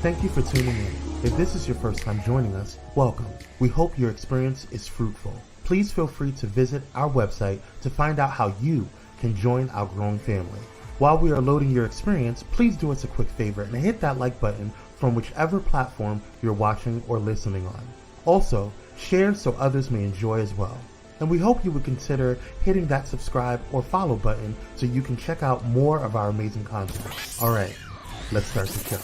Thank you for tuning in. If this is your first time joining us, welcome. We hope your experience is fruitful. Please feel free to visit our website to find out how you can join our growing family. While we are loading your experience, please do us a quick favor and hit that like button from whichever platform you're watching or listening on. Also, share so others may enjoy as well. And we hope you would consider hitting that subscribe or follow button so you can check out more of our amazing content. All right, let's start the show.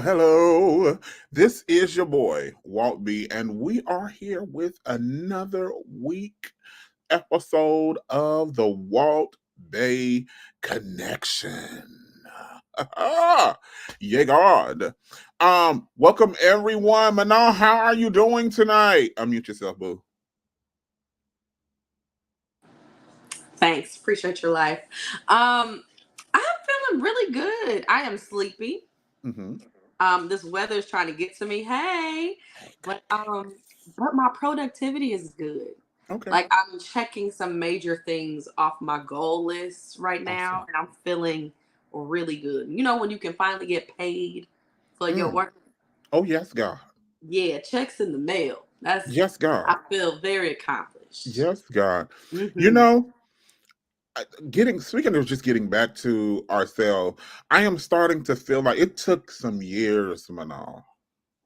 Hello. This is your boy, Walt B, and we are here with another week episode of the Walt Bay Connection. Yeah, God. Welcome everyone. Manal, how are you doing tonight? Unmute yourself, boo. Thanks. Appreciate your life. I'm feeling really good. I am sleepy. This weather is trying to get to me. Hey, but my productivity is good. Okay. Like I'm checking some major things off my goal list right now, and I'm feeling really good. You know when you can finally get paid for your work? Oh yes, God. Yeah, checks in the mail. Yes, God. I feel very accomplished. Yes, God. Mm-hmm. You know, speaking of just getting back to ourselves, I am starting to feel like it took some years, Manal.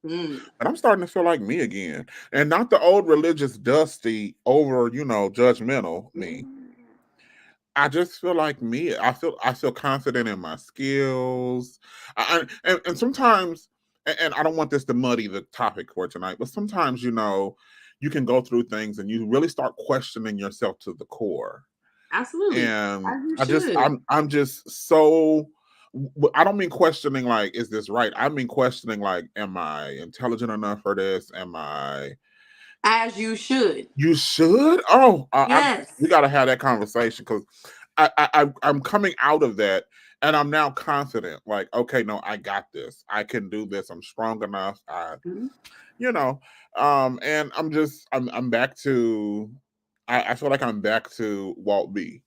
And I'm starting to feel like me again. And not the old religious dusty over, judgmental me. I just feel like me. I feel confident in my skills. And sometimes, and I don't want this to muddy the topic for tonight, but sometimes, you can go through things and you really start questioning yourself to the core. Absolutely. And I'm just so, I don't mean questioning like, is this right? I mean questioning like, am I intelligent enough for this? Am I? As you should. You should? Oh, yes. We got to have that conversation because I'm coming out of that and I'm now confident. Like, okay, no, I got this. I can do this. I'm strong enough. And I'm back to, I feel like I'm back to Walt B.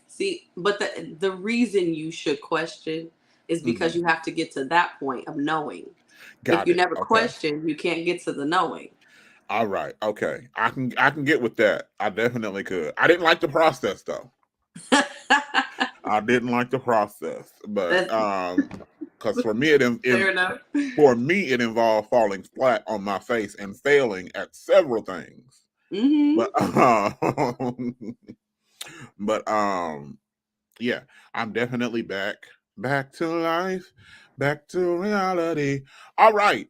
See, but the reason you should question is because you have to get to that point of knowing. If you never question, you can't get to the knowing. All right. Okay. I can get with that. I definitely could. I didn't like the process though. I didn't like the process, but because for me it involved falling flat on my face and failing at several things. But yeah, I'm definitely back to life, back to reality. All right.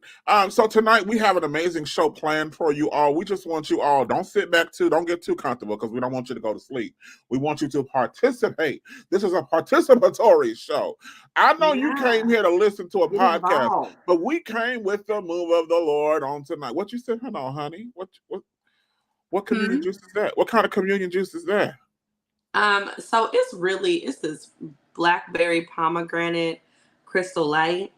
So tonight we have an amazing show planned for you all. We just want you all, don't sit back don't get too comfortable because we don't want you to go to sleep. We want you to participate. This is a participatory show. I know you came here to listen to a podcast, but we came with the move of the Lord on tonight. What you said? Hold on, honey. What communion juice is that? What kind of communion juice is that? So it's this blackberry pomegranate crystal light.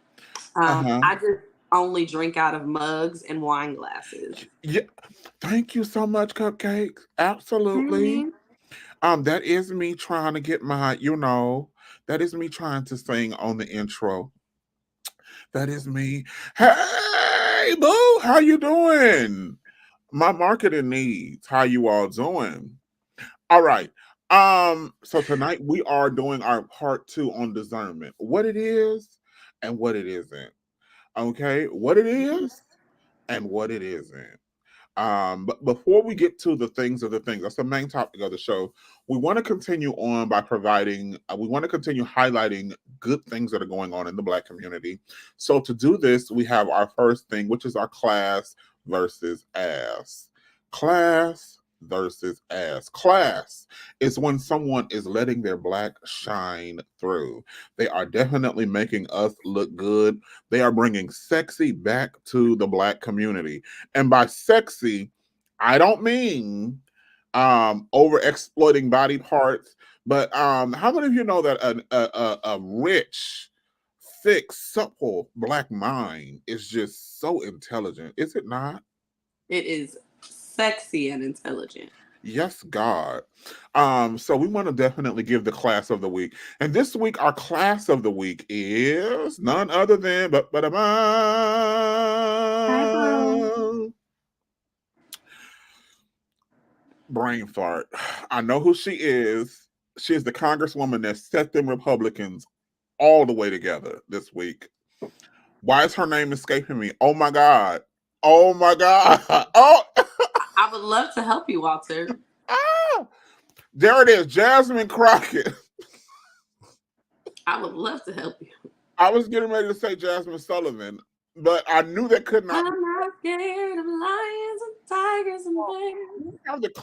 I just only drink out of mugs and wine glasses. Yeah. Thank you so much, Cupcakes. Absolutely. That is me trying to get my, that is me trying to sing on the intro. That is me. Hey, boo, how you doing? My marketing needs. How you all doing? All right. So tonight we are doing our part 2 on discernment. What it is and what it isn't. Okay, what it is and what it isn't. But before we get to the things, that's the main topic of the show. We want to continue on by we want to continue highlighting good things that are going on in the Black community. So to do this, we have our first thing, which is our class versus ass. Class versus ass. Class is when someone is letting their black shine through. They are definitely making us look good. They are bringing sexy back to the black community. And by sexy, I don't mean over exploiting body parts, but how many of you know that a rich, thick, supple black mind is just so intelligent? Is it not? It is sexy and intelligent. Yes, God. So we want to definitely give the class of the week. And this week, our class of the week is none other than brain fart. I know who she is. She is the congresswoman that set them Republicans all the way together this week. Why is her name escaping me? Oh my God. Oh my God. Oh. I would love to help you, Walter. There it is, Jasmine Crockett. I would love to help you. I was getting ready to say Jasmine Sullivan, but I knew that could not. I'm not scared of lions and tigers and bears.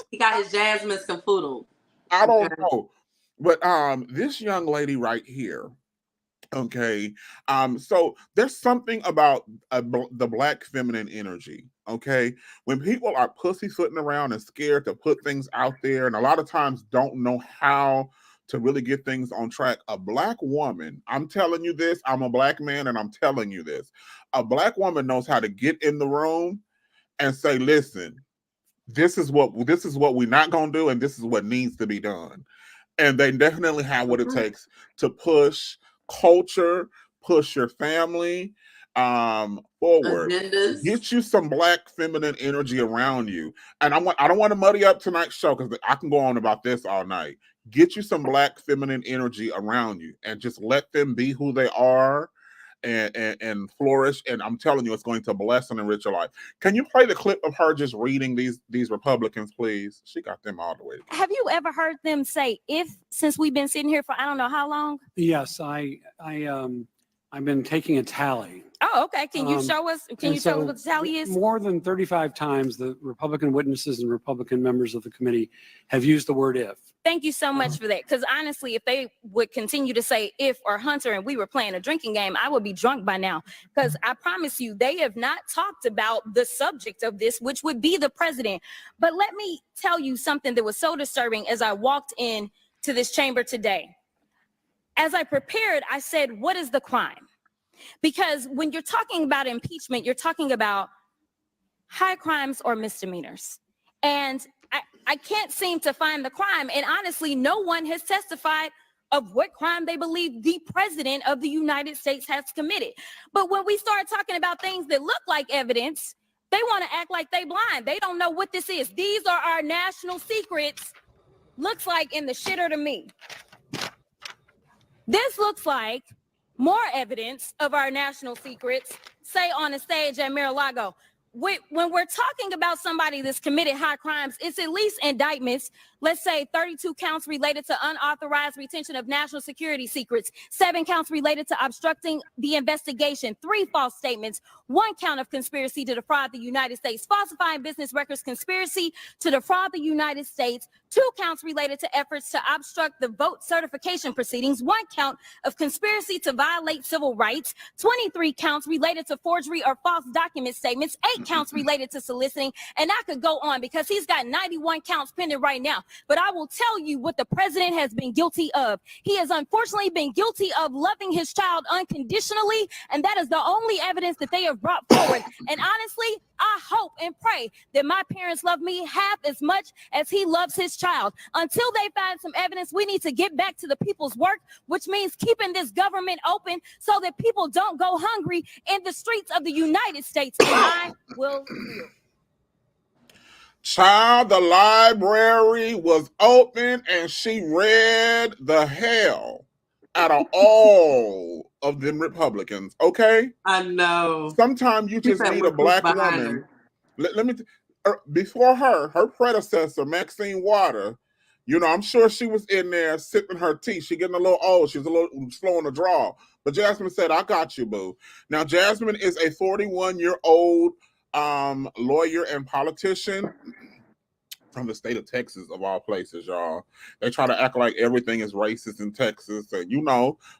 He got his Jasmine skedaddle. I don't know. But this young lady right here, okay, so there's something about the black feminine energy, okay? When people are pussyfooting around and scared to put things out there, and a lot of times don't know how to really get things on track, a black woman, I'm telling you this, I'm a black man and I'm telling you this, a black woman knows how to get in the room and say, listen, this is what we're not gonna do, and this is what needs to be done. And they definitely have what it takes to push culture, push your family forward. Agendas. Get you some black feminine energy around you. And I don't want to muddy up tonight's show because I can go on about this all night. Get you some black feminine energy around you and just let them be who they are and flourish. And I'm telling you, it's going to bless and enrich your life. Can you play the clip of her just reading these Republicans, please? She got them all the way. Have you ever heard them say "if" since we've been sitting here for I don't know how long? Yes, I've been taking a tally. Oh, okay. Can you show us? Can you tell us what the tally is? More than 35 times, the Republican witnesses and Republican members of the committee have used the word "if." Thank you so much for that. Because honestly, if they would continue to say "if" or "Hunter" and we were playing a drinking game, I would be drunk by now. Because I promise you, they have not talked about the subject of this, which would be the president. But let me tell you something that was so disturbing as I walked in to this chamber today. As I prepared, I said, what is the crime? Because when you're talking about impeachment, you're talking about high crimes or misdemeanors. And I can't seem to find the crime. And honestly, no one has testified of what crime they believe the president of the United States has committed. But when we start talking about things that look like evidence, they want to act like they blind. They don't know what this is. These are our national secrets. Looks like in the shitter to me. This looks like more evidence of our national secrets, say on a stage at Mar-a-Lago. When we're talking about somebody that's committed high crimes, it's at least indictments. Let's say 32 counts related to unauthorized retention of national security secrets, 7 counts related to obstructing the investigation, 3 false statements, 1 count of conspiracy to defraud the United States, falsifying business records, conspiracy to defraud the United States, 2 counts related to efforts to obstruct the vote certification proceedings, 1 count of conspiracy to violate civil rights, 23 counts related to forgery or false document statements, 8 counts related to soliciting, and I could go on because he's got 91 counts pending right now. But I will tell you what the president has been guilty of. He has unfortunately been guilty of loving his child unconditionally, and that is the only evidence that they have brought forward. And honestly, I hope and pray that my parents love me half as much as he loves his child. Until they find some evidence, we need to get back to the people's work, which means keeping this government open so that people don't go hungry in the streets of the United States. And I will yield. Child, the library was open and she read the hell out of all of them Republicans, okay? I know. Sometimes you just need a black woman. Let me, before her predecessor, Maxine Waters, you know, I'm sure she was in there sipping her tea. She getting a little old. She's a little slow on the draw. But Jasmine said, I got you, boo. Now, Jasmine is a 41-year-old lawyer and politician from the state of Texas, of all places, y'all. They try to act like everything is racist in Texas, and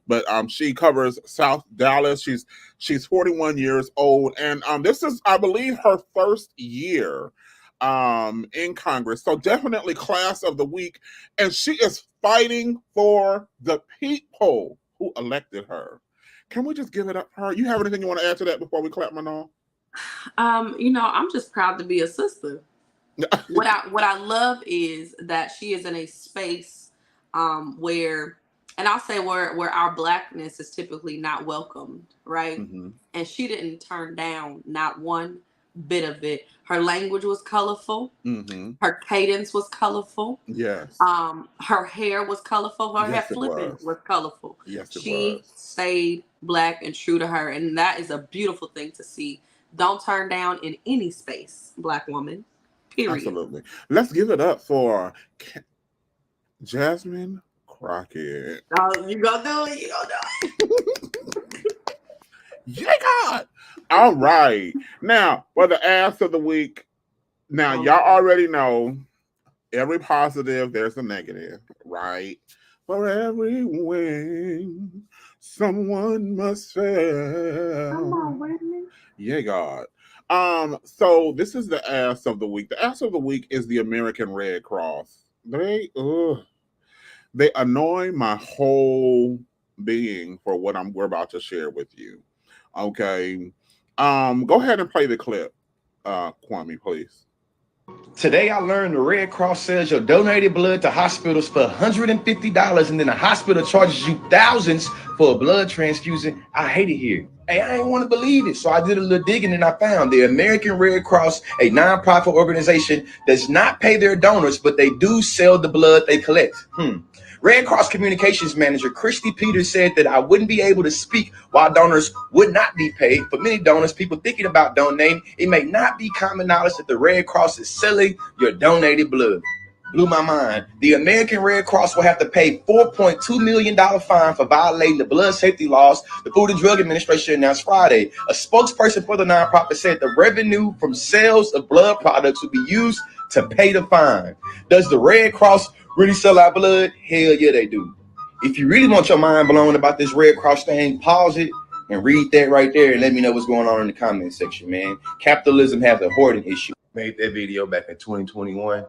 but she covers South Dallas. She's 41 years old, and this is, I believe, her first year in Congress. So definitely class of the week, and she is fighting for the people who elected her. Can we just give it up for her? You have anything you want to add to that before we clap, Manon? I'm just proud to be a sister. What I love is that she is in a space where, and I'll say where our blackness is typically not welcomed, right? Mm-hmm. And she didn't turn down not one bit of it. Her language was colorful. Mm-hmm. Her cadence was colorful. Yes. Her hair was colorful. Her hair flipping was colorful. Yes, it she was. stayed black and true to her, and that is a beautiful thing to see. Don't turn down in any space, Black woman. Period. Absolutely. Let's give it up for Jasmine Crockett. Oh, you gonna do it? You gonna do it? Yeah, God. All right. Now, for the ass of the week. Now, y'all already know every positive, there's a negative, right? For every win, someone must fail. Come on, Whitney. Yeah, God. So this is the ass of the week. The ass of the week is the American Red Cross. They annoy my whole being for what we're about to share with you. Okay. Go ahead and play the clip, Kwame, please. Today, I learned the Red Cross sells your donated blood to hospitals for $150, and then the hospital charges you thousands for a blood transfusion. I hate it here. Hey, I didn't want to believe it, so I did a little digging, and I found the American Red Cross, a nonprofit organization, does not pay their donors, but they do sell the blood they collect. Red Cross Communications Manager Christy Peters said that I wouldn't be able to speak while donors would not be paid. For many donors, people thinking about donating, it may not be common knowledge that the Red Cross is selling your donated blood. Blew my mind. The American Red Cross will have to pay $4.2 million fine for violating the blood safety laws, the Food and Drug Administration announced Friday. A spokesperson for the nonprofit said the revenue from sales of blood products will be used to pay the fine. Does the Red Cross really sell our blood? Hell yeah, they do. If you really want your mind blown about this Red Cross thing, pause it and read that right there and let me know what's going on in the comment section, man. Capitalism has a hoarding issue. Made that video back in 2021.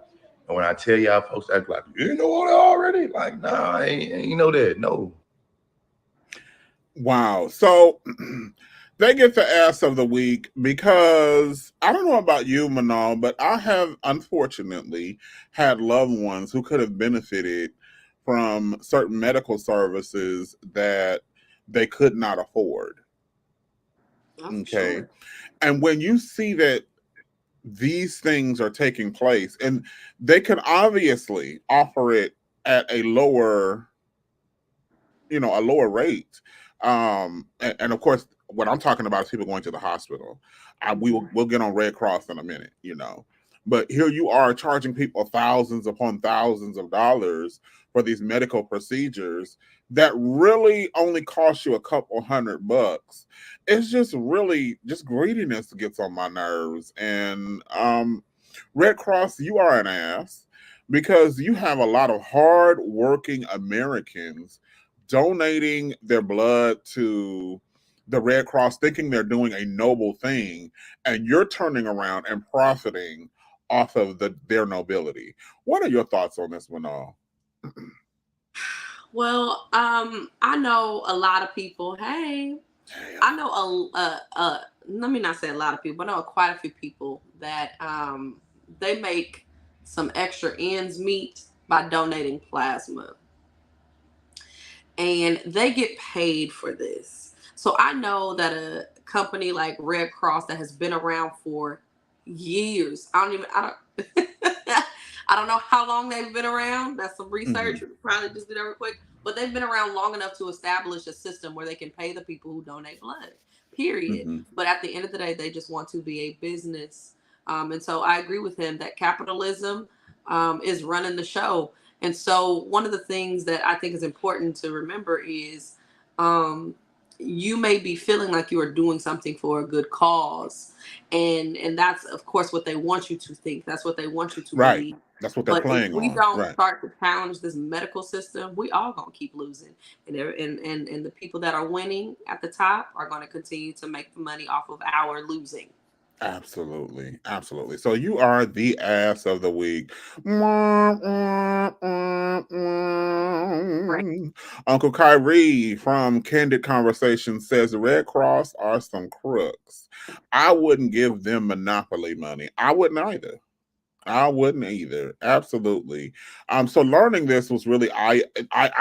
And when I tell y'all folks act like, you know what already? Like, nah, I ain't you know that. No. Wow. So they get the ass of the week because I don't know about you, Manon, but I have unfortunately had loved ones who could have benefited from certain medical services that they could not afford. Okay. Sure. And when you see that these things are taking place, and they can obviously offer it at a lower rate. And of course, what I'm talking about is people going to the hospital. We'll get on Red Cross in a minute, but here you are charging people thousands upon thousands of dollars for these medical procedures that really only cost you a couple $100. It's just really just greediness that gets on my nerves. And Red Cross, you are an ass because you have a lot of hard-working Americans donating their blood to the Red Cross, thinking they're doing a noble thing, and you're turning around and profiting off of their nobility. What are your thoughts on this, Manal? Well, I know a lot of people. Hey, I know let me not say a lot of people, but I know quite a few people that they make some extra ends meet by donating plasma. And they get paid for this. So I know that a company like Red Cross that has been around for years, I don't know how long they've been around. That's some research. Mm-hmm. Probably just do that real quick. But they've been around long enough to establish a system where they can pay the people who donate blood, period. Mm-hmm. But at the end of the day, they just want to be a business. And so I agree with him that capitalism is running the show. And so one of the things that I think is important to remember is you may be feeling like you are doing something for a good cause, and that's of course what they want you to think. That's what they want you to Right. believe. That's what they're But if playing we on. don't Right. start to challenge this medical system, we all gonna keep losing, and the people that are winning at the top are going to continue to make the money off of our losing. Absolutely. Absolutely. So you are the ass of the week. Right. Uncle Kyrie from Candid Conversation says the Red Cross are some crooks. I wouldn't give them monopoly money. I wouldn't either. I wouldn't either. Absolutely. So learning this was really I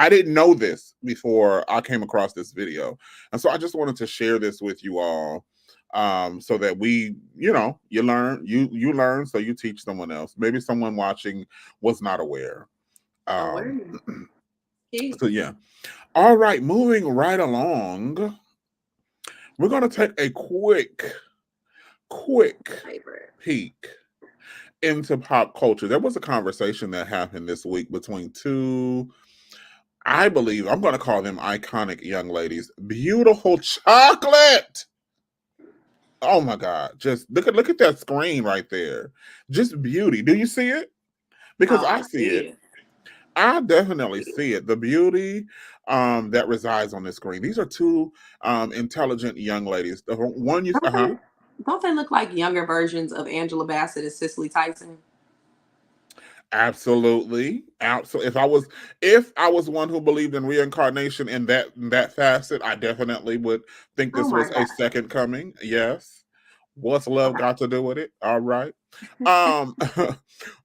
didn't know this before I came across this video. And so I just wanted to share this with you all. So that we, you learn, you learn, so you teach someone else. Maybe someone watching was not aware. Awareness. So yeah. All right, moving right along. We're gonna take a quick Favorite. peek into pop culture. There was a conversation that happened this week between two, I believe, I'm going to call them iconic young ladies. Beautiful Chocolate. Oh my God. Just look at that screen right there. Just beauty. Do you see it? Because Oh, I I see see it. it. I definitely see it. The beauty that resides on this screen. These are two intelligent young ladies. The one you Don't they look like younger versions of Angela Bassett and Cicely Tyson? Absolutely. Absolutely. If I was one who believed in reincarnation in that facet, I definitely would think Oh this my was a God. second coming. Yes. What's love Okay. got to do with it? All right. Um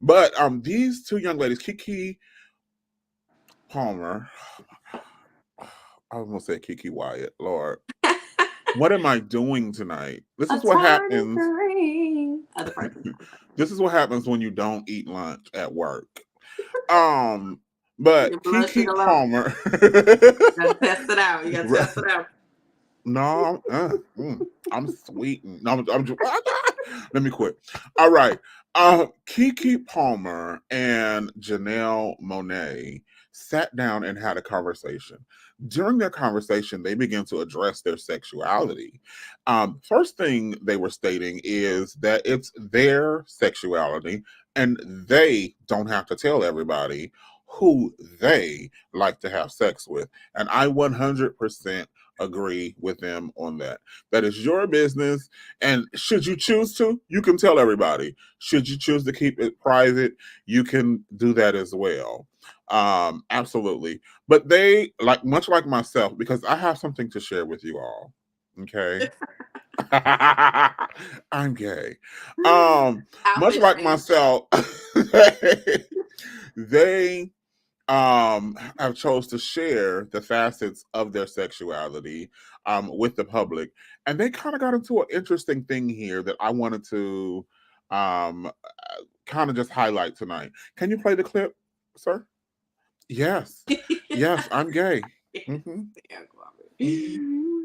but these two young ladies, Kiki Palmer, I almost said Kiki Wyatt, Lord. What am I doing tonight? This A is what tiny happens. dream. Other person. This is what happens when you don't eat lunch at work. But Your blood Kiki sugar low. Palmer. You gotta test it out. You gotta Right. test it out. No, I'm sweetened. No, I'm just, let me quit. All right. Kiki Palmer and Janelle Monáe sat down and had a conversation. During their conversation, they began to address their sexuality. First thing they were stating is that it's their sexuality and they don't have to tell everybody who they like to have sex with. And I 100% agree with them on that. That is your business. And should you choose to, you can tell everybody. Should you choose to keep it private, you can do that as well. Absolutely. But they, much like myself, because I have something to share with you all. Okay. I'm gay. Much like myself, they have chose to share the facets of their sexuality with the public, and they kind of got into an interesting thing here that I wanted to kind of just highlight tonight. Can you play the clip, sir? Yes, yes, I'm gay. Mm-hmm.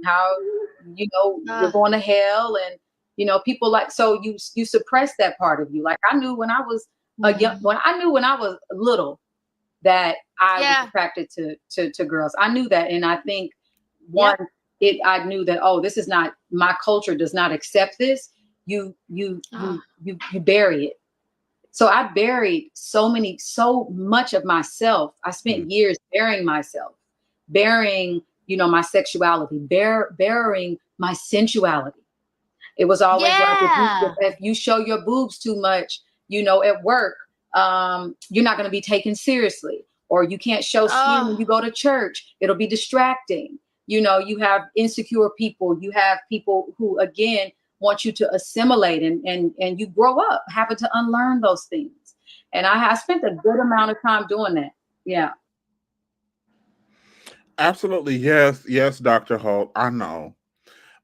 How you're going to hell, and people you suppress that part of you. Like I knew when I was a young when I was little that I was attracted to girls. I knew that, and I think I knew that, oh, this is not, my culture does not accept this. You bury it. So I buried so much of myself. I spent years burying myself, burying my sexuality, burying my sensuality. It was always like, if you show your boobs too much, at work, you're not going to be taken seriously, or you can't show skin when you go to church. It'll be distracting. You have insecure people. You have people who, again, want you to assimilate, and you grow up having to unlearn those things. And I spent a good amount of time doing that. Yeah. Absolutely. Yes. Yes, Dr. Holt. I know.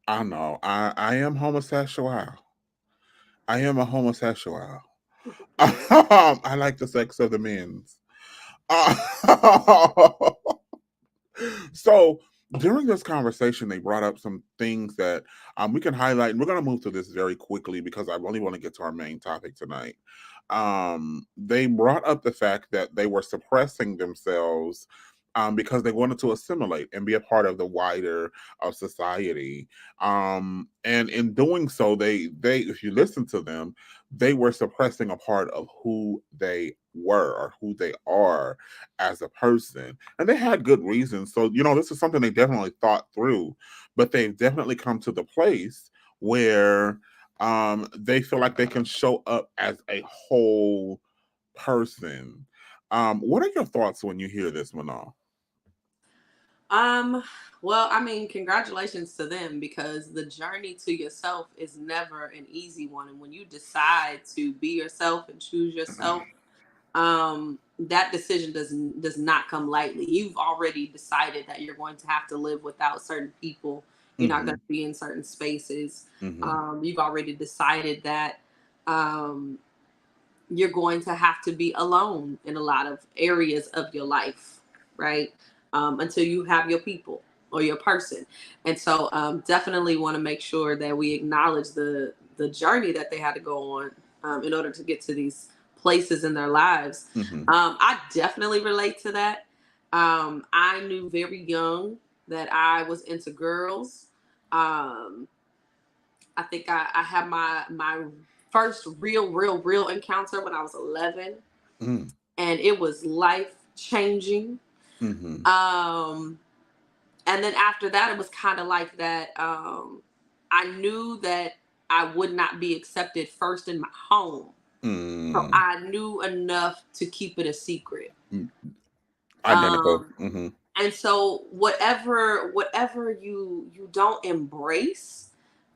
I am homosexual. I am a homosexual. I like the sex of the men's. So during this conversation, they brought up some things that we can highlight, and we're going to move through this very quickly because I really want to get to our main topic tonight. They brought up the fact that they were suppressing themselves because they wanted to assimilate and be a part of the wider society. And in doing so, they if you listen to them, they were suppressing a part of who they were or who they are as a person. And they had good reasons. So, this is something they definitely thought through, but they've definitely come to the place where they feel like they can show up as a whole person. What are your thoughts when you hear this, Manal? Well, I mean, congratulations to them, because the journey to yourself is never an easy one. And when you decide to be yourself and choose yourself, that decision does not come lightly. You've already decided that you're going to have to live without certain people. You're not going to be in certain spaces. You've already decided that you're going to have to be alone in a lot of areas of your life, right? Until you have your people or your person. And so definitely want to make sure that we acknowledge the journey that they had to go on in order to get to these places in their lives. I definitely relate to that. I knew very young that I was into girls. I think I had my first real encounter when I was 11, and it was life changing. And then after that, it was kind of like that. I knew that I would not be accepted first in my home. So I knew enough to keep it a secret. Identical. And so whatever you don't embrace,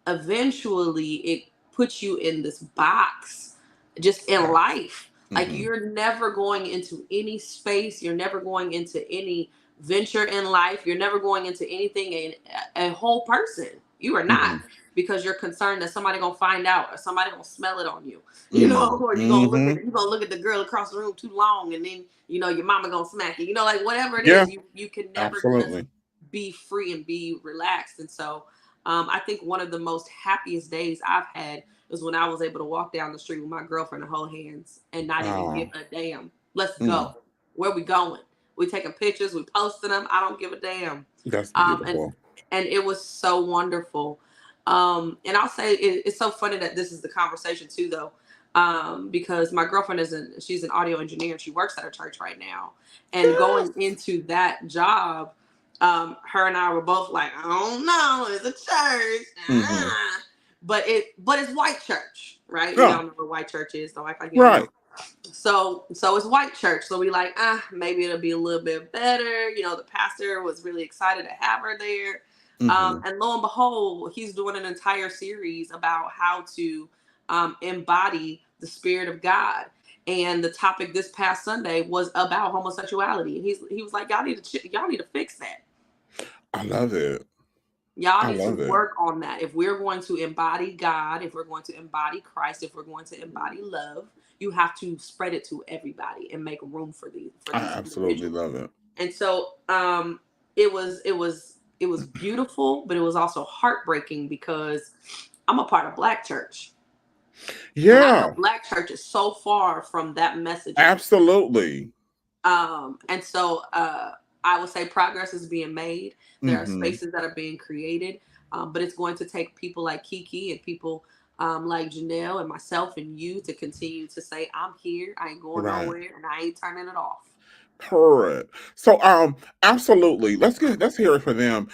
eventually it puts you in this box just in life. Like you're never going into any space, you're never going into any venture in life, you're never going into anything a whole person. You are not, because you're concerned that somebody gonna find out or somebody gonna smell it on you, or you're gonna look at the girl across the room too long, and then your mama gonna smack you, like whatever it is, you can never just be free and be relaxed. And so I think one of the most happiest days I've had was when I was able to walk down the street with my girlfriend and hold hands and not even give a damn. Let's go. Where we going? We taking pictures, we posting them. I don't give a damn. That's beautiful. And it was so wonderful. And I'll say it's so funny that this is the conversation too, though. Because my girlfriend she's an audio engineer and she works at a church right now. And going into that job, her and I were both like, I don't know, it's a church. But it's white church, right? We all know what white church is, so I can right. So it's white church. So we like, maybe it'll be a little bit better. The pastor was really excited to have her there. And lo and behold, he's doing an entire series about how to embody the Spirit of God. And the topic this past Sunday was about homosexuality. And he was like, y'all need to fix that. I love it. Y'all need to work on that. If we're going to embody God, if we're going to embody Christ, if we're going to embody love, you have to spread it to everybody and make room for these. I absolutely love it. And so it was beautiful, but it was also heartbreaking because I'm a part of Black church. Yeah. Black church is so far from that message. Absolutely. And so I would say progress is being made. There are spaces that are being created, but it's going to take people like Kiki and people like Janelle and myself and you to continue to say, I'm here, I ain't going nowhere, and I ain't turning it off. Correct. So absolutely. Let's hear it for them.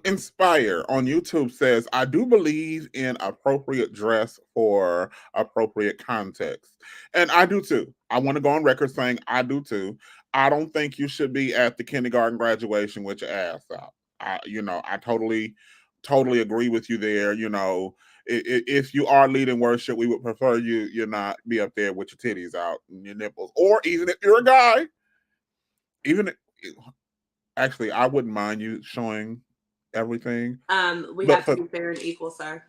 Inspire on YouTube says, I do believe in appropriate dress for appropriate context. And I do too. I want to go on record saying I do too. I don't think you should be at the kindergarten graduation with your ass out. I totally agree with you there. If you are leading worship, we would prefer you not be up there with your titties out and your nipples, or even if you're a guy. Actually, I wouldn't mind you showing everything. We have to be fair and equal, sir.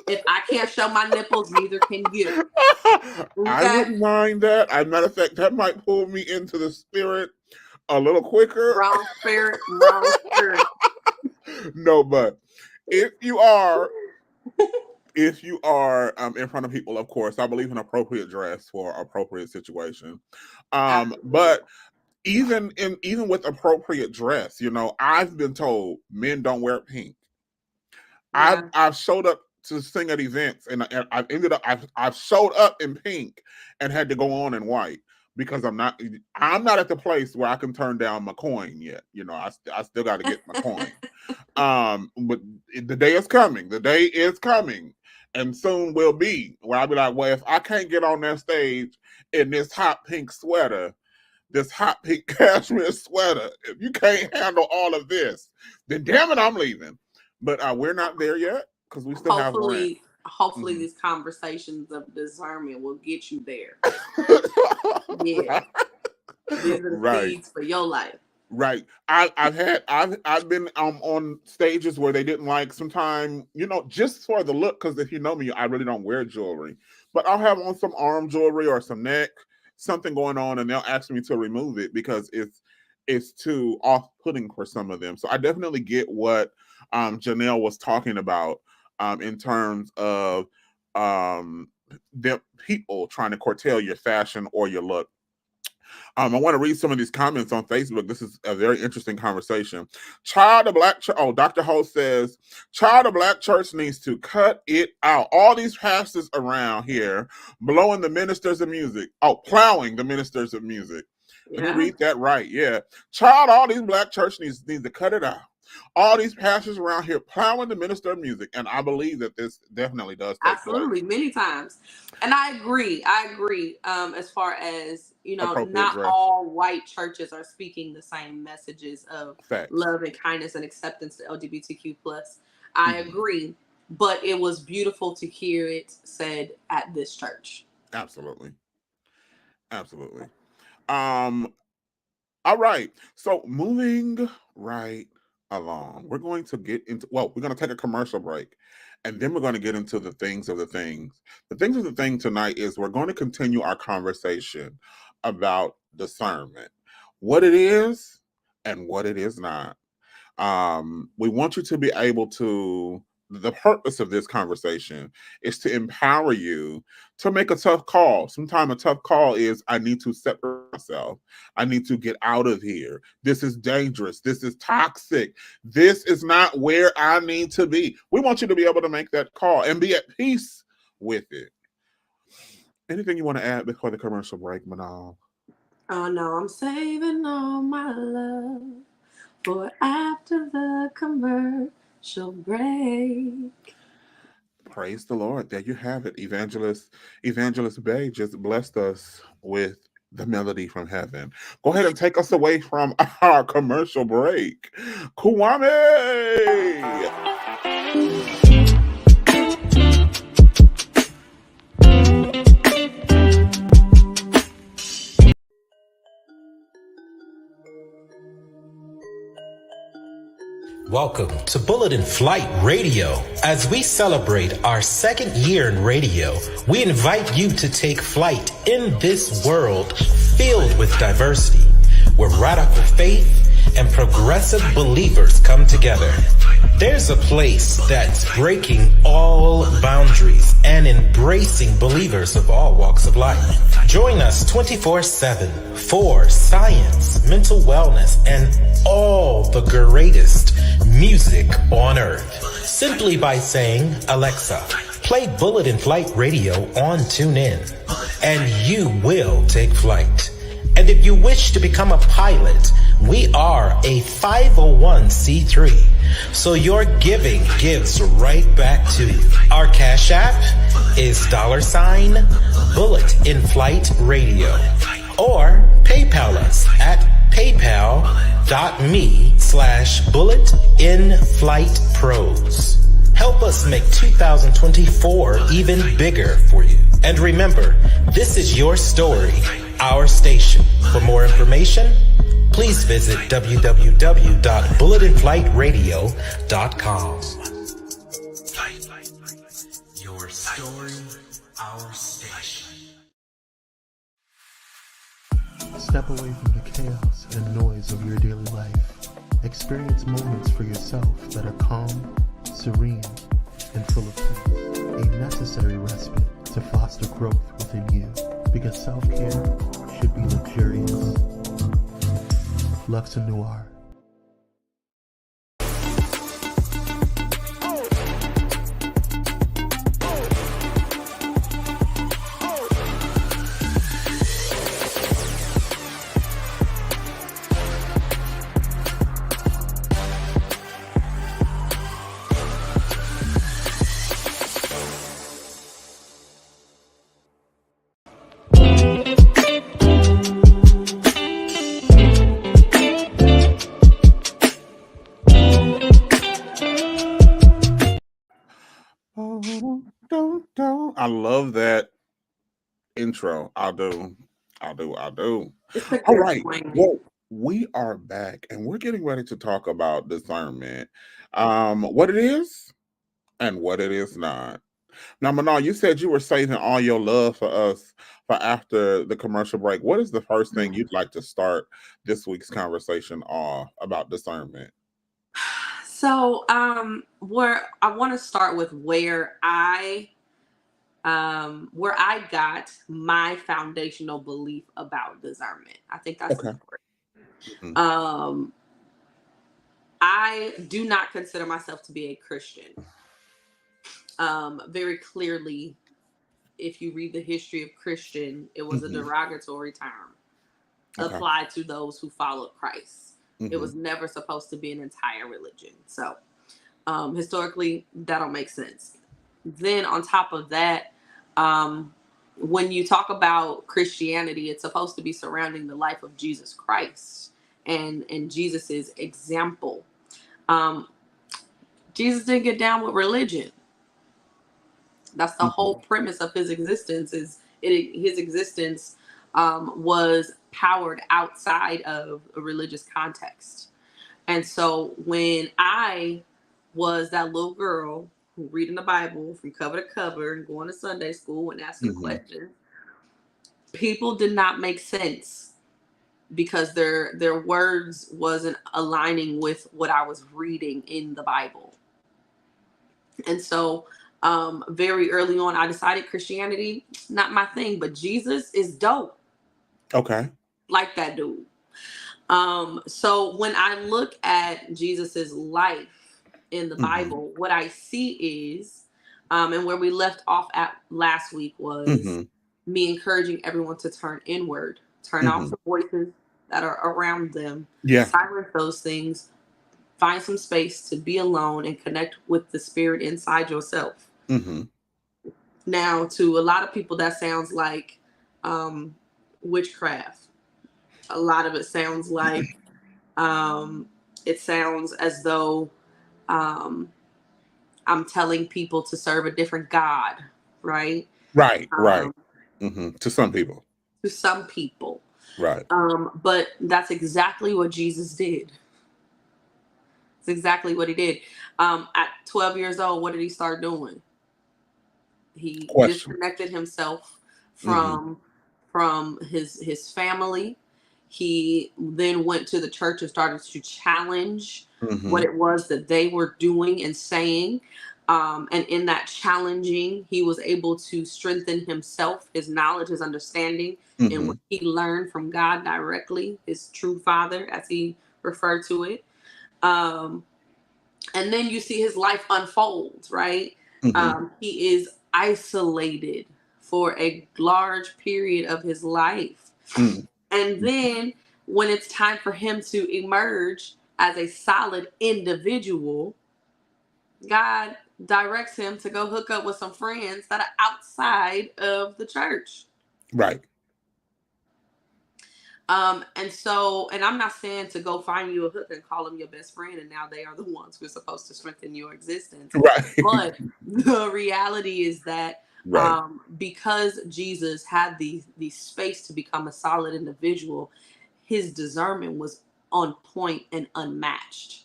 If I can't show my nipples, neither can you. Okay? I wouldn't mind that. As a matter of fact, that might pull me into the spirit a little quicker. Wrong spirit, wrong spirit. No, but if you are in front of people, of course, I believe in appropriate dress for appropriate situation. But even with appropriate dress, you know, I've been told men don't wear pink. Yeah. I've showed up to sing at events, and I've showed up in pink and had to go on in white because I'm not at the place where I can turn down my coin yet. You know, I still got to get my coin. But the day is coming. The day is coming, and soon will be where I'll be like, well, if I can't get on that stage in this hot pink sweater, this hot pink cashmere sweater, if you can't handle all of this, then damn it, I'm leaving. But we're not there yet because we still have rent. Hopefully these conversations of discernment will get you there. Yeah. These are the seeds for your life. Right. I've been on stages where they didn't like sometime, you know, just for the look, because if you know me, I really don't wear jewelry. But I'll have on some arm jewelry or some neck, something going on, and they'll ask me to remove it because it's too off-putting for some of them. So I definitely get what Janelle was talking about in terms of the people trying to curtail your fashion or your look. I want to read some of these comments on Facebook. This is a very interesting conversation. Child of Black Church. Oh, Dr. Ho says, Child of Black Church needs to cut it out. All these pastors around here blowing the ministers of music. Oh, plowing the ministers of music. Yeah. Let me read that right. Yeah. Child, all these Black church needs to cut it out. All these pastors around here plowing the minister of music. And I believe that this definitely does take Absolutely, place. Many times. And I agree. As far as, you know, not dress. All white churches are speaking the same messages of love and kindness and acceptance to LGBTQ+. I agree. But it was beautiful to hear it said at this church. Absolutely. Absolutely. All right. So moving right along, we're going to get into, we're going to take a commercial break, and then we're going to get into the things of the things. The things of the thing tonight is we're going to continue our conversation about discernment, what it is and what it is not. We want you to be able to, the purpose of this conversation is to empower you to make a tough call. Sometimes a tough call is, I need to separate myself. I need to get out of here. This is dangerous. This is toxic. This is not where I need to be. We want you to be able to make that call and be at peace with it. Anything you want to add before the commercial break, Manal? Oh, no, I'm saving all my love for after the commercial break. Praise the Lord. There you have it. Evangelist Bay just blessed us with the melody from heaven. Go ahead and take us away from our commercial break. Kwame! Welcome to Bullet in Flight Radio. As we celebrate our second year in radio, we invite you to take flight in this world filled with diversity, where radical faith and progressive believers come together. There's a place that's breaking all boundaries and embracing believers of all walks of life. Join us 24/7 for science, mental wellness, and all the greatest music on earth. Simply by saying, Alexa, play Bullet in Flight Radio on TuneIn, and you will take flight. And if you wish to become a pilot, we are a 501c3, so your giving gives right back to you. Our Cash App is $, Bullet in Flight Radio, or PayPal us at paypal.me/bulletinflightpros. Help us make 2024 even bigger for you. And remember, this is your story, our station. For more information, please visit www.bulletinflightradio.com. Your story, our station. Step away from the chaos and noise of your daily life. Experience moments for yourself that are calm, serene, and full of peace. A necessary respite to foster growth within you, because self-care should be luxurious. Lux and Noir. I love that intro. I do. It's a All good right. point. Well, we are back and we're getting ready to talk about discernment. What it is and what it is not. Now, Manal, you said you were saving all your love for us for after the commercial break. What is the first thing you'd like to start this week's conversation off about discernment? So, where I want to start with where I got my foundational belief about discernment. I think that's Okay. important. I do not consider myself to be a Christian. Very clearly, if you read the history of Christian, it was a derogatory term applied to those who followed Christ. It was never supposed to be an entire religion. So, historically, that don't make sense. Then on top of that, when you talk about Christianity, it's supposed to be surrounding the life of Jesus Christ and Jesus's example. Jesus didn't get down with religion. That's the whole premise of his existence. His existence was powered outside of a religious context. And so when I was that little girl who reading the Bible from cover to cover and going to Sunday school and asking questions, people did not make sense because their words wasn't aligning with what I was reading in the Bible. And so very early on, I decided Christianity, not my thing, but Jesus is dope. Okay. Like that dude. So when I look at Jesus's life in the Bible, what I see is, and where we left off at last week was me encouraging everyone to turn inward, turn off the voices that are around them, silence those things, find some space to be alone and connect with the spirit inside yourself. Now, to a lot of people, that sounds like witchcraft. A lot of it sounds like it sounds as though I'm telling people to serve a different God, right? Right. To some people. To some people. Right. But that's exactly what Jesus did. It's exactly what he did. At 12 years old, what did he start doing? He disconnected himself from his family. He then went to the church and started to challenge what it was that they were doing and saying. And in that challenging, he was able to strengthen himself, his knowledge, his understanding, and what he learned from God directly, his true father, as he referred to it. And then you see his life unfold, right? He is isolated for a large period of his life. And then when it's time for him to emerge as a solid individual, God directs him to go hook up with some friends that are outside of the church. Right. And I'm not saying to go find you a hook and call them your best friend, and now they are the ones who are supposed to strengthen your existence. Right. But the reality is that because Jesus had the space to become a solid individual, his discernment was on point and unmatched.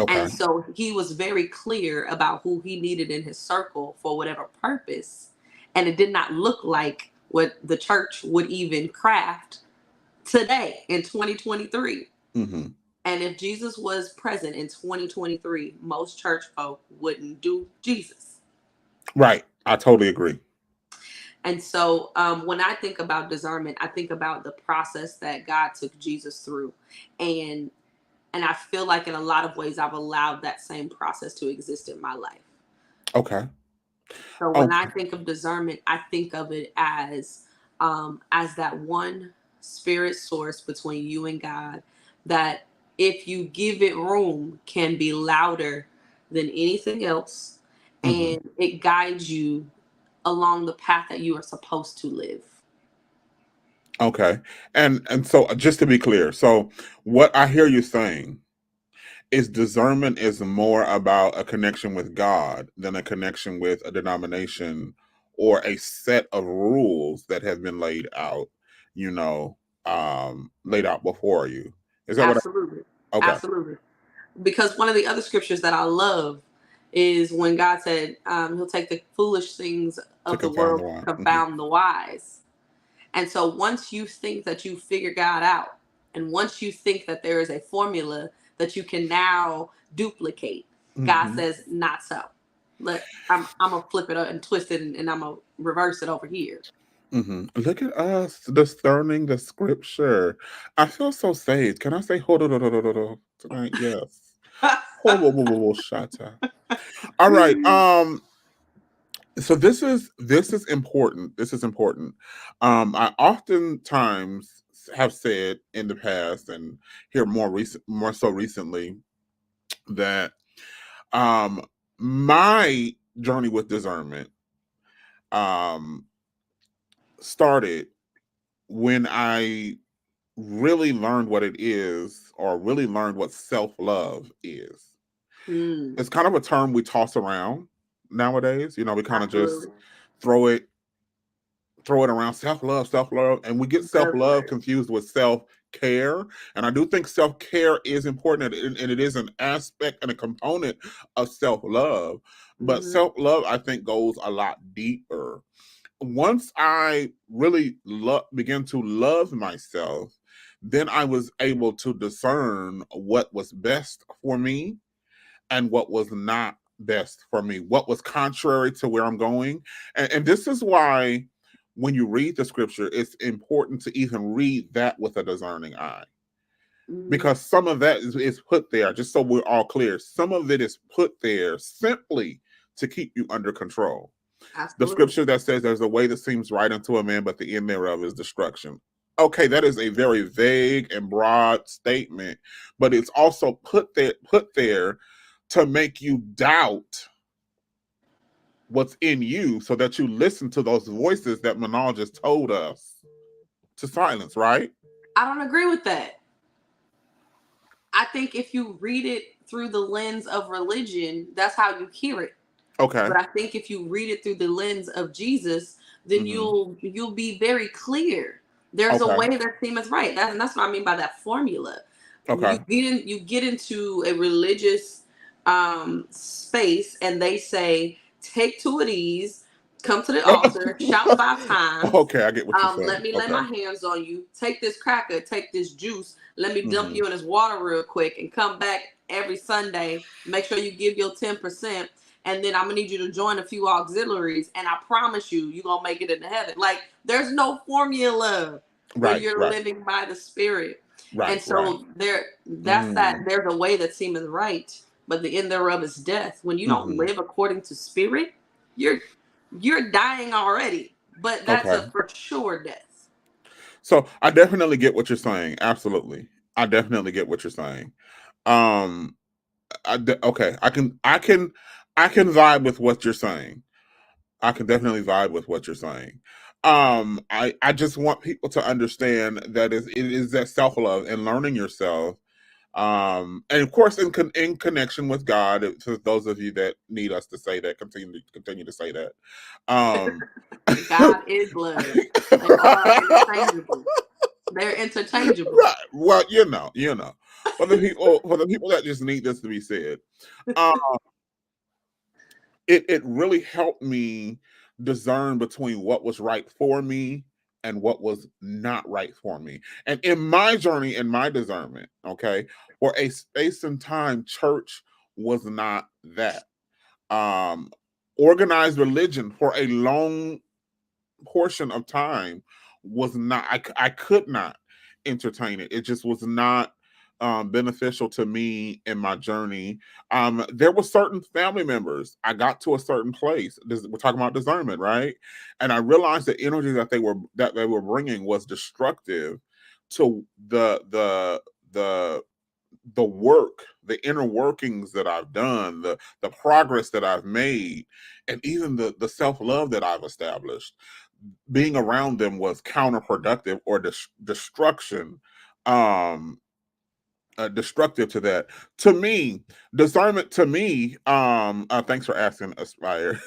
And so he was very clear about who he needed in his circle for whatever purpose. And it did not look like what the church would even craft today in 2023. And if Jesus was present in 2023, most church folk wouldn't do Jesus. Right. I totally agree. And so when I think about discernment, I think about the process that God took Jesus through. And I feel like in a lot of ways I've allowed that same process to exist in my life. Okay. So when I think of discernment, I think of it as that one spirit source between you and God that, if you give it room, can be louder than anything else, and it guides you along the path that you are supposed to live. Okay. And so just to be clear, so what I hear you saying is discernment is more about a connection with God than a connection with a denomination or a set of rules that have been laid out, laid out before you. Is that Absolutely. Okay. Absolutely. Because one of the other scriptures that I love is when God said he'll take the foolish things of the world to confound the wise. And so once you think that you figure God out, and once you think that there is a formula that you can now duplicate, God says, not so. I'm gonna flip it up and twist it, and I'm gonna reverse it over here. Look at us discerning the scripture. I feel so saved. Can I say hold on tonight? Yes. Shut up. All right. So this is important. This is important. I oftentimes have said in the past, and here more so recently, that my journey with discernment started when I really learned what it is, or really learned what self-love is. It's kind of a term we toss around nowadays. We kind of just throw it around, self-love, and we get self-love confused with self-care. And I do think self-care is important, and it is an aspect and a component of self-love. But self-love, I think, goes a lot deeper. Once I really began to love myself, then I was able to discern what was best for me and what was not best for me, what was contrary to where I'm going. And this is why when you read the scripture, it's important to even read that with a discerning eye. Because some of that is put there, just so we're all clear, some of it is put there simply to keep you under control. Absolutely. The scripture that says there's a way that seems right unto a man, but the end thereof is destruction. Okay, that is a very vague and broad statement, but it's also put there to make you doubt what's in you, so that you listen to those voices that Manal just told us to silence, right? I don't agree with that. I think if you read it through the lens of religion, that's how you hear it. Okay. But I think if you read it through the lens of Jesus, then you'll be very clear. There's a way that seems right. That's what I mean by that formula. Okay. You get into a religious space, and they say, take 2 of these, come to the altar, shout 5 times. Okay, I get what you're saying. Let me lay my hands on you. Take this cracker, take this juice. Let me dump you in this water real quick, and come back every Sunday. Make sure you give your 10%. And then I'm gonna need you to join a few auxiliaries, and I promise you're gonna make it into heaven. Like, there's no formula when you're living by the Spirit. Right, and so there's a way that seemeth right, but the end thereof is death. When you don't live according to Spirit, you're dying already. But that's a for sure death. So I definitely get what you're saying. Absolutely, I definitely get what you're saying. I can vibe with what you're saying. I can definitely vibe with what you're saying. I just want people to understand that it is that self-love and learning yourself. And of course, in connection with God, for those of you that need us to say that, continue to say that. God is love. They are interchangeable. They're interchangeable. Right. Well, for the people that just need this to be said, it really helped me discern between what was right for me and what was not right for me. And in my journey, in my discernment, okay, for a space and time, church was not that. Organized religion for a long portion of time was not, I could not entertain it. It just was not beneficial to me in my journey. There were certain family members. I got to a certain place. We're talking about discernment, right? And I realized the energy that they were bringing was destructive to the work, the inner workings that I've done, the progress that I've made, and even the self-love that I've established. Being around them was counterproductive or destructive to that. To me, discernment to me, thanks for asking, Aspire.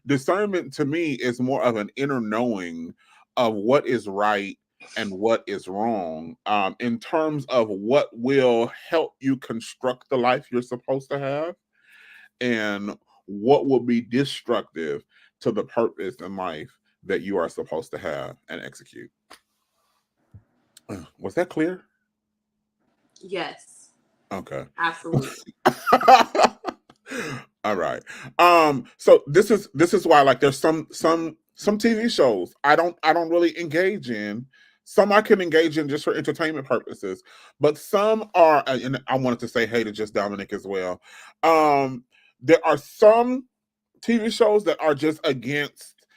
Discernment to me is more of an inner knowing of what is right and what is wrong, in terms of what will help you construct the life you're supposed to have, and what will be destructive to the purpose in life that you are supposed to have and execute. Was that clear? Yes. Okay. Absolutely. All right. So this is why, like, there's some TV shows I don't really engage in. Some I can engage in just for entertainment purposes, but some are, and I wanted to say hey to just Dominic as well. There are some TV shows that are just against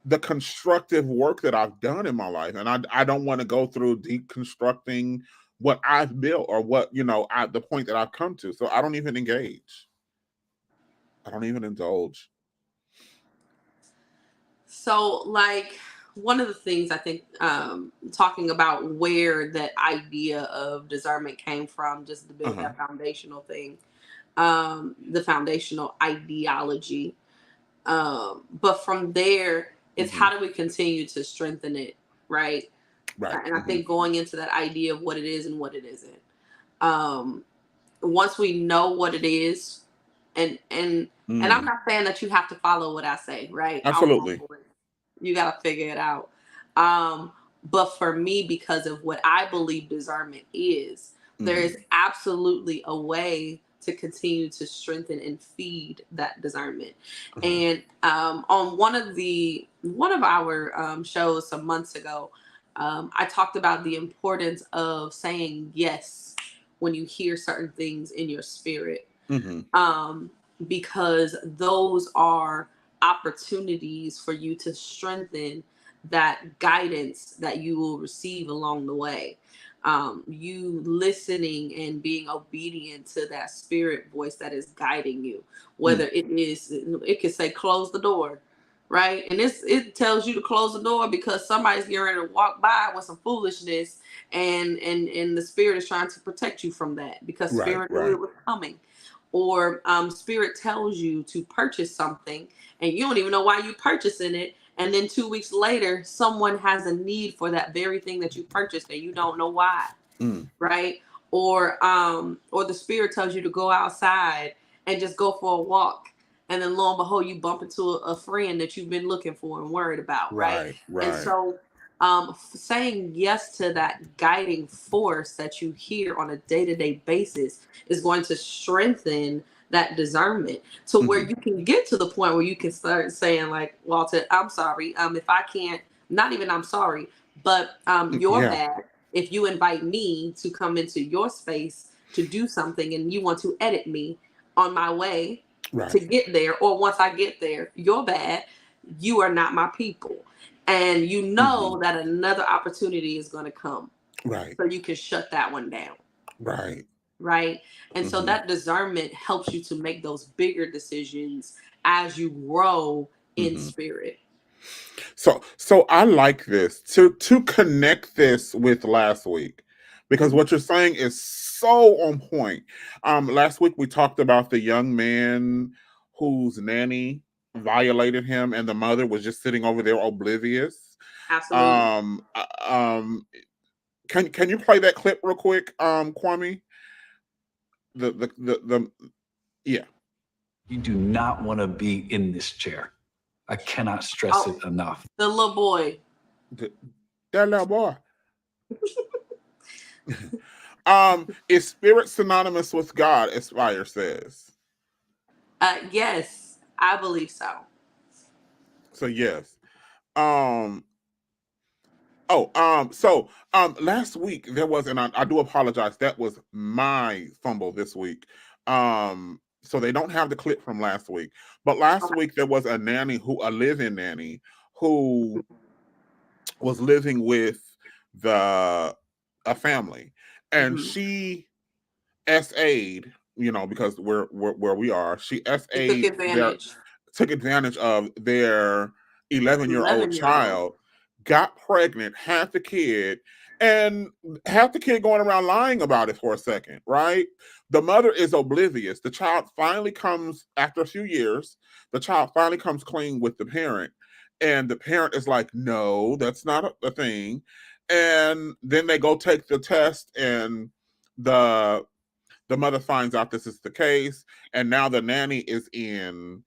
the constructive work that I've done in my life, and I don't want to go through deconstructing what I've built or what, the point that I've come to. So I don't even engage. I don't even indulge. So, like, one of the things I think, talking about where that idea of discernment came from, just to build that foundational thing, the foundational ideology. But from there, it's how do we continue to strengthen it, right? Right. And I think going into that idea of what it is and what it isn't. Once we know what it is, and I'm not saying that you have to follow what I say, right? Absolutely. You got to figure it out. But for me, because of what I believe discernment is, there is absolutely a way to continue to strengthen and feed that discernment. And on one of our shows some months ago, I talked about the importance of saying yes when you hear certain things in your spirit, because those are opportunities for you to strengthen that guidance that you will receive along the way. You listening and being obedient to that spirit voice that is guiding you, whether it could say close the door, right? And it tells you to close the door because somebody's getting ready to walk by with some foolishness, and the spirit is trying to protect you from that because spirit knew it was coming. Or spirit tells you to purchase something and you don't even know why you're purchasing it, and then 2 weeks later someone has a need for that very thing that you purchased and you don't know why. Right? Or the spirit tells you to go outside and just go for a walk, and then lo and behold you bump into a friend that you've been looking for and worried about. Right. And so saying yes to that guiding force that you hear on a day-to-day basis is going to strengthen that discernment to where you can get to the point where you can start saying, like, Walter, I'm sorry, if I can't, not even I'm sorry, but you're bad if you invite me to come into your space to do something and you want to edit me on my way to get there, or once I get there, you're bad, you are not my people. And you know that another opportunity is going to come. Right. So you can shut that one down. Right. Right. And so that discernment helps you to make those bigger decisions as you grow in spirit. So I like this to connect this with last week, because what you're saying is so on point. Last week we talked about the young man whose nanny violated him and the mother was just sitting over there oblivious. Absolutely. Can you play that clip real quick, Kwame? Yeah. You do not want to be in this chair. I cannot stress it enough. The little boy. That little boy. Is spirit synonymous with God, Aspire says? Yes, I believe so. So yes. Last week there was, and I do apologize, that was my fumble this week. So they don't have the clip from last week. But last week there was a live-in nanny who was living with a family, and she SA'd, because we're where we are. She SA'd took advantage of their 11-year-old child, got pregnant, had the kid, and had the kid going around lying about it for a second, right? The mother is oblivious. The child finally comes, after a few years, the child finally comes clean with the parent. And the parent is like, no, that's not a thing. And then they go take the test, and the mother finds out this is the case. And now the nanny is in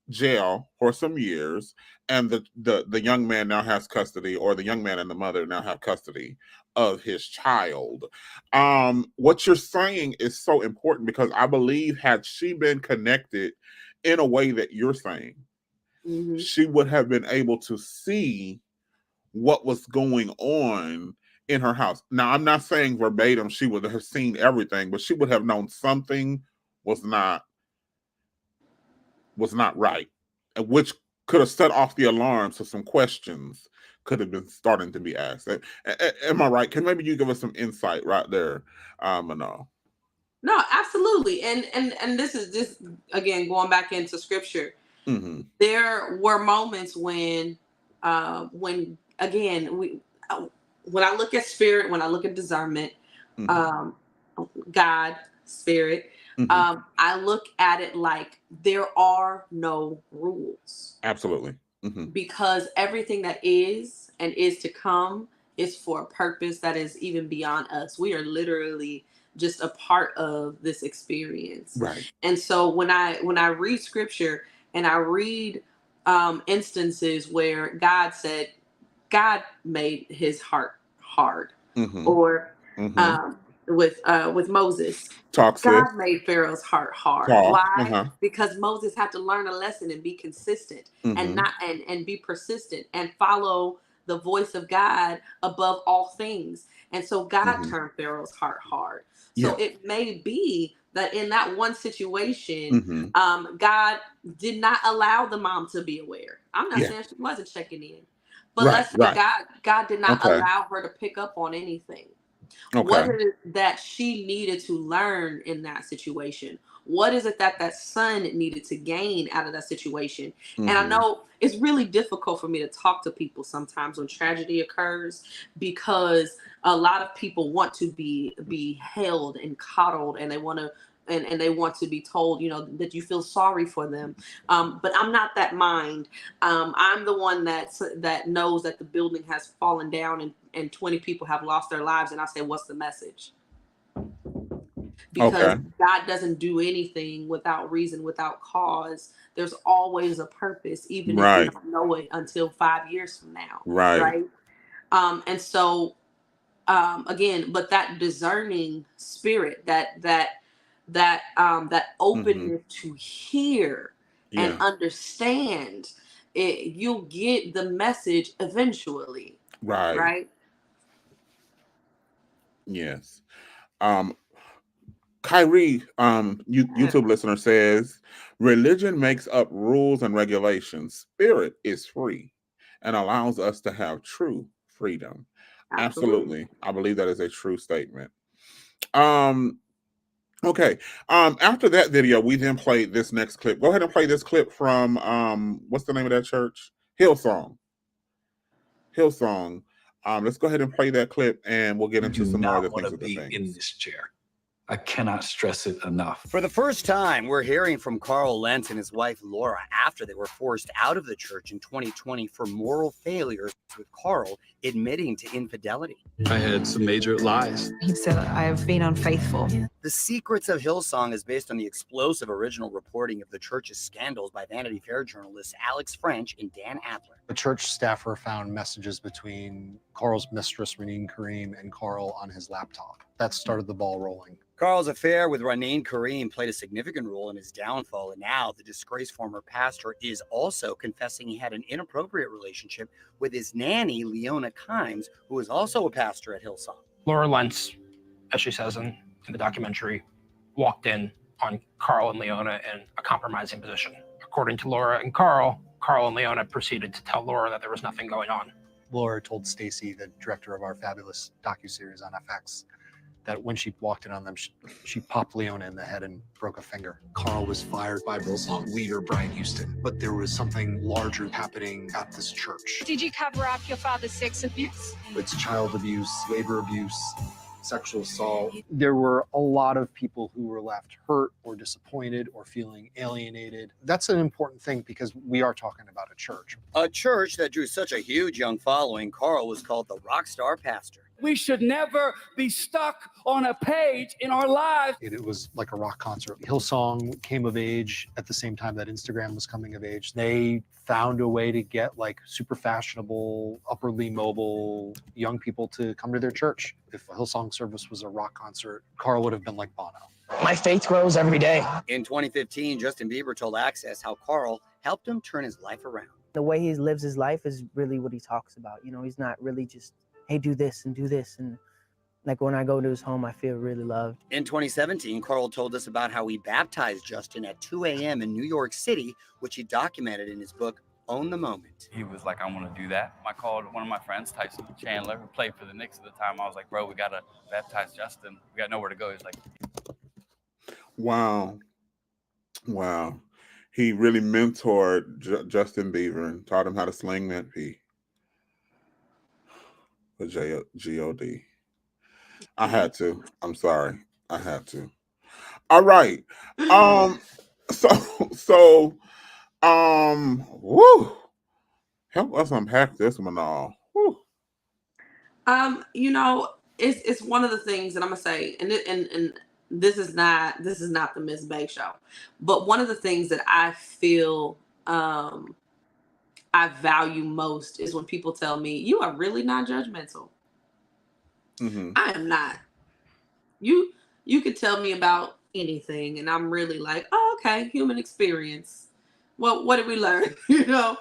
jail for some years, and the young man now has custody, or the young man and the mother now have custody of his child. What you're saying is so important, because I believe had she been connected in a way that you're saying, she would have been able to see what was going on in her house. Now, I'm not saying verbatim she would have seen everything, but she would have known something was not right, which could have set off the alarm. So some questions could have been starting to be asked. Am I right? Can maybe you give us some insight right there, Manal? No, absolutely. And this is just, again, going back into scripture. There were moments when again, when I look at spirit, when I look at discernment, God, spirit, I look at it like there are no rules. Absolutely. Because everything that is and is to come is for a purpose that is even beyond us. We are literally just a part of this experience. Right. And so when I read scripture and I read instances where God said, God made his heart hard, or with Moses, God made Pharaoh's heart hard. Why? Because Moses had to learn a lesson and be consistent, and not and be persistent and follow the voice of God above all things. And so God turned Pharaoh's heart hard. So it may be that in that one situation, God did not allow the mom to be aware. I'm not saying she wasn't checking in, but let's say God did not allow her to pick up on anything. What is it that she needed to learn in that situation? What is it that son needed to gain out of that situation? And I know it's really difficult for me to talk to people sometimes when tragedy occurs, because a lot of people want to be held and coddled, and they want to and they want to be told, that you feel sorry for them. But I'm not that mind. I'm the one that knows that the building has fallen down and 20 people have lost their lives. And I say, what's the message? Because God doesn't do anything without reason, without cause. There's always a purpose, even if you don't know it until 5 years from now. Right. And so, again, but that discerning spirit, that openness to hear and understand it, you'll get the message eventually. Right. Yes. Kyrie, YouTube listener, says religion makes up rules and regulations. Spirit is free and allows us to have true freedom. Absolutely. I believe that is a true statement. Okay. After that video, we then played this next clip. Go ahead and play this clip from what's the name of that church? Hillsong. Let's go ahead and play that clip, and we'll get into some more other things. In this chair. I cannot stress it enough. For the first time, we're hearing from Carl Lentz and his wife Laura after they were forced out of the church in 2020 for moral failures, with Carl admitting to infidelity. I had some major lies. He said, I have been unfaithful. The Secrets of Hillsong is based on the explosive original reporting of the church's scandals by Vanity Fair journalists Alex French and Dan Adler. The church staffer found messages between Carl's mistress, Reneen Kareem, and Carl on his laptop. That started the ball rolling. Carl's affair with Raneen Kareem played a significant role in his downfall, and now the disgraced former pastor is also confessing he had an inappropriate relationship with his nanny, Leona Kimes, who is also a pastor at Hillsong. Laura Lentz, as she says in the documentary, walked in on Carl and Leona in a compromising position. According to Laura and Carl and Leona proceeded to tell Laura that there was nothing going on. Laura told Stacy, the director of our fabulous docuseries on FX, that when she walked in on them, she popped Leona in the head and broke a finger. Carl was fired by Hillsong leader Brian Houston, but there was something larger happening at this church. Did you cover up your father's sex abuse? It's child abuse, labor abuse, sexual assault. There were a lot of people who were left hurt or disappointed or feeling alienated. That's an important thing because we are talking about a church. A church that drew such a huge young following. Carl was called the rock star pastor. We should never be stuck on a page in our lives. It was like a rock concert. Hillsong came of age at the same time that Instagram was coming of age. They found a way to get like super fashionable, upwardly mobile young people to come to their church. If a Hillsong service was a rock concert, Carl would have been like Bono. My faith grows every day. In 2015, Justin Bieber told Access how Carl helped him turn his life around. The way he lives his life is really what he talks about. You know, he's not really just, hey, do this and do this. And like when I go to his home, I feel really loved. In 2017, Carl told us about how he baptized Justin at 2 a.m. in New York City, which he documented in his book, Own the Moment. He was like, I want to do that. I called one of my friends, Tyson Chandler, who played for the Knicks at the time. I was like, bro, we got to baptize Justin. We got nowhere to go. He's like, wow. Wow. He really mentored Justin Bieber and taught him how to sling that P. For G-O-D. I had to. I'm sorry. I had to. All right. Woo. Help us unpack this one all. Woo. You know, it's one of the things that I'm gonna say, and this is not the Miss Bay show, but one of the things that I feel I value most is when people tell me, you are really not judgmental. Mm-hmm. I am not. You could tell me about anything and I'm really like, oh, okay, human experience. Well, what did we learn? You know?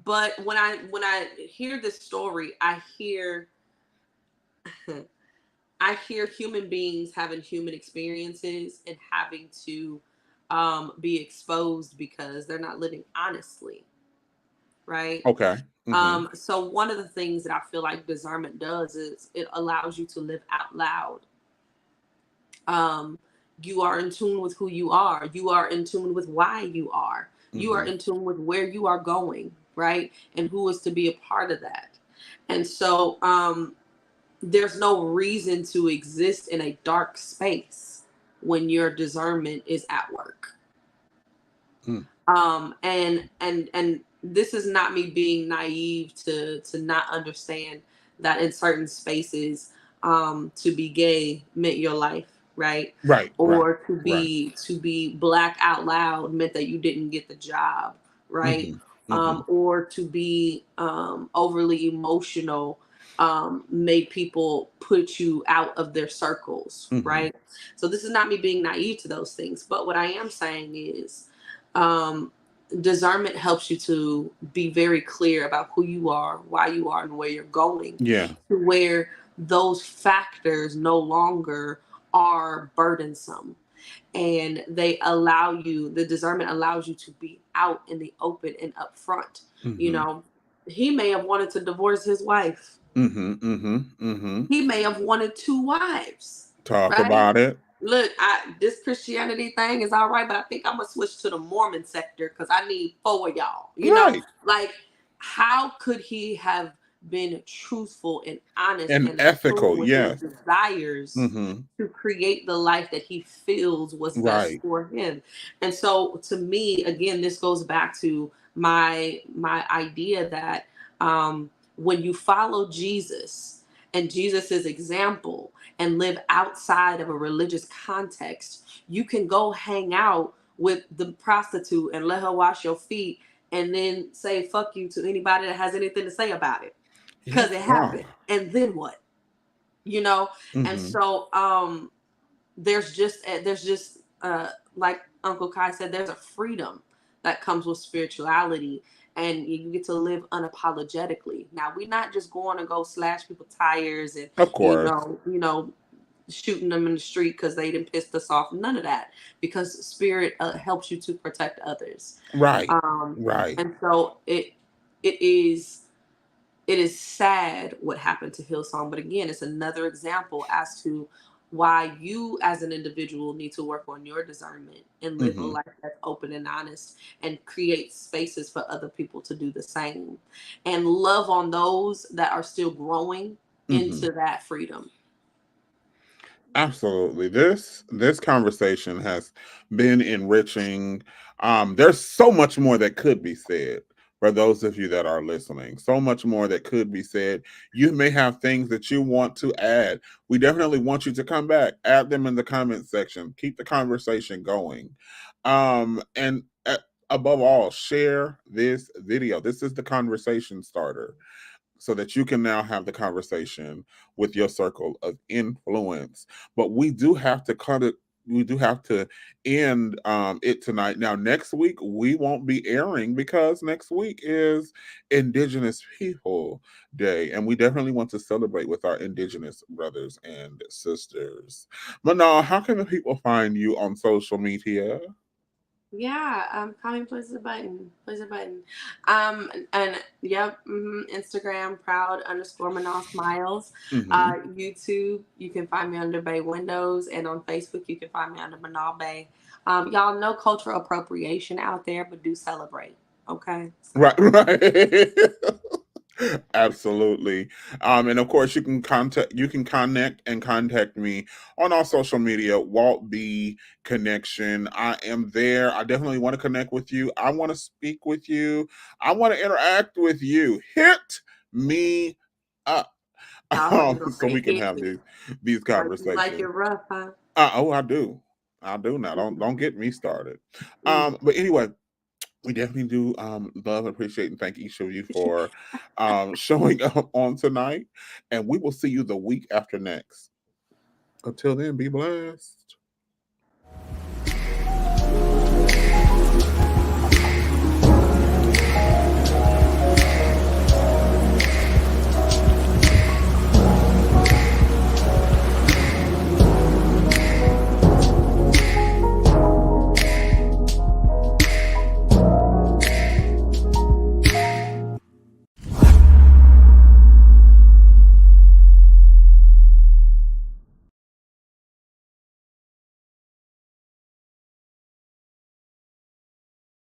But when I hear this story, I hear human beings having human experiences and having to be exposed because they're not living honestly, right? Okay. Mm-hmm. So one of the things that I feel like discernment does is it allows you to live out loud. You are in tune with who you are. You are in tune with why you are. Mm-hmm. You are in tune with where you are going, right? And who is to be a part of that. And so there's no reason to exist in a dark space when your discernment is at work. Mm. And this is not me being naive to not understand that in certain spaces, to be gay meant your life, right? Right. Or to be Black out loud meant that you didn't get the job, right? Mm-hmm. Mm-hmm. Or to be overly emotional made people put you out of their circles, mm-hmm. right? So this is not me being naive to those things, but what I am saying is discernment helps you to be very clear about who you are, why you are, and where you're going. Yeah. To where those factors no longer are burdensome. And the discernment allows you to be out in the open and upfront. Mm-hmm. You know, he may have wanted to divorce his wife. Mm-hmm. Mm-hmm. Mm-hmm. He may have wanted 2 wives. Talk about it. Look, this Christianity thing is all right, but I think I'm gonna switch to the Mormon sector because I need 4 of y'all. You know, like how could he have been truthful and honest and ethical? With yes, his desires mm-hmm. to create the life that he feels was best for him. And so, to me, again, this goes back to my idea that when you follow Jesus and Jesus's example and live outside of a religious context, you can go hang out with the prostitute and let her wash your feet and then say fuck you to anybody that has anything to say about it because it happened. And then what? you know. And Mhm. so there's just like Uncle Kai said, there's a freedom that comes with spirituality, and you get to live unapologetically. Now, we're not just going to go slash people tires and Of course. shooting them in the street because they didn't piss us off. None of that, because spirit helps you to protect others. Right. Right. And so it is sad what happened to Hillsong, but again, it's another example as to why you as an individual need to work on your discernment and live a life that's open and honest, and create spaces for other people to do the same, and love on those that are still growing into that freedom. Absolutely. This conversation has been enriching. There's so much more that could be said for those of you that are listening. So much more that could be said. You may have things that you want to add. We definitely want you to come back. Add them in the comment section. Keep the conversation going. And above all, share this video. This is the conversation starter, so that you can now have the conversation with your circle of influence. But we do have to end it tonight. Now, next week we won't be airing because next week is Indigenous People Day, and we definitely want to celebrate with our Indigenous brothers and sisters. Manal, how can the people find you on social media? Yeah, comment, push the button. And yep, Instagram, proud_Manal Smiles. YouTube, you can find me under Bay Windows, and on Facebook, you can find me under Manal Bay. Y'all, no cultural appropriation out there, but do celebrate. Okay. Right. Absolutely. And of course you can connect and contact me on our social media, Walt B Connection. I am there. I definitely want to connect with you. I want to speak with you. I want to interact with you. Hit me up. So we can have these conversations. Like you're rough, huh? I do now. Don't get me started. But anyway, we definitely do love, appreciate, and thank each of you for showing up on tonight. And we will see you the week after next. Until then, be blessed.